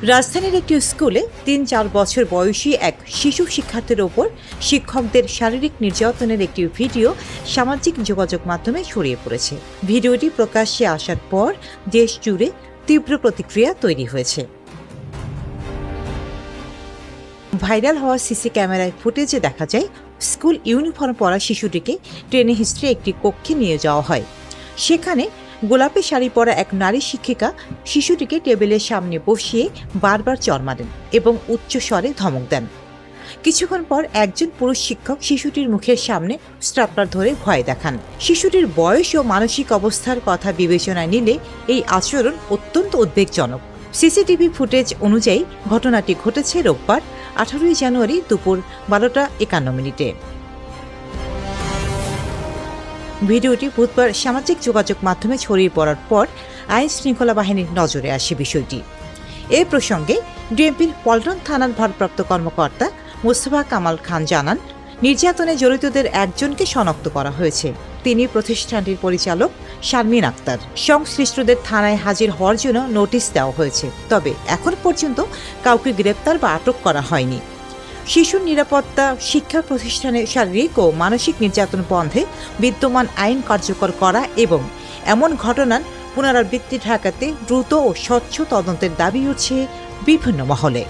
রাজধানীর একটি স্কুলে ৩-৪ বছর বয়সী এক শিশু শিক্ষার্থীর ওপর শিক্ষকদের শারীরিক নির্যাতনের একটি ভিডিও সামাজিক যোগাযোগ মাধ্যমে ছড়িয়ে পড়েছে। ভিডিওটি প্রকাশ্যে আসার পর দেশ জুড়ে তীব্র প্রতিক্রিয়া তৈরি হয়েছে। ভাইরাল হওয়া সিসি ক্যামেরায় ফুটেজে দেখা যায় স্কুল ইউনিফর্ম পরা শিশুটিকে টেনে হিস্ট্রে একটি কক্ষে নিয়ে যাওয়া হয়। সেখানে গোলাপি শাড়ি পরা এক নারী শিক্ষিকা শিশুটিকে টেবিলের সামনে বসিয়ে বারবার চড় মারেন এবং উচ্চ স্বরে ধমক দেন। কিছুক্ষণ পর একজন পুরুষ শিক্ষক শিশুটির মুখের সামনে স্ট্রাপলার ধরে ভয় দেখান। শিশুটির বয়স ও মানসিক অবস্থার কথা বিবেচনায় নিলে এই আচরণ অত্যন্ত উদ্বেগজনক। সিসিটিভি ফুটেজ অনুযায়ী ঘটনাটি ঘটেছে রোববার 18 জানুয়ারি দুপুর 12:51। ভিডিওটি বুধবার সামাজিক যোগাযোগ মাধ্যমে ছড়িয়ে পড়ার পর আইন শৃঙ্খলা বাহিনীর নজরে আসে বিষয়টি। এ প্রসঙ্গে ডিএমপির পল্টন থানার ভারপ্রাপ্ত কর্মকর্তা মোস্তফা কামাল খান জানান, নির্যাতনে জড়িতদের একজনকে শনাক্ত করা হয়েছে। তিনি প্রতিষ্ঠানটির পরিচালক শারমিন আক্তার। সংশ্লিষ্টদের থানায় হাজির হওয়ার জন্য নোটিশ দেওয়া হয়েছে, তবে এখন পর্যন্ত কাউকে গ্রেপ্তার বা আটক করা হয়নি। শিশুর নিরাপত্তা, শিক্ষা প্রতিষ্ঠানে শারীরিক ও মানসিক নির্যাতন বন্ধে বিদ্যমান আইন কার্যকর করা এবং এমন ঘটনার পুনরাবৃত্তি ঠেকাতে দ্রুত ও স্বচ্ছ তদন্তের দাবি উঠছে বিভিন্ন মহলে।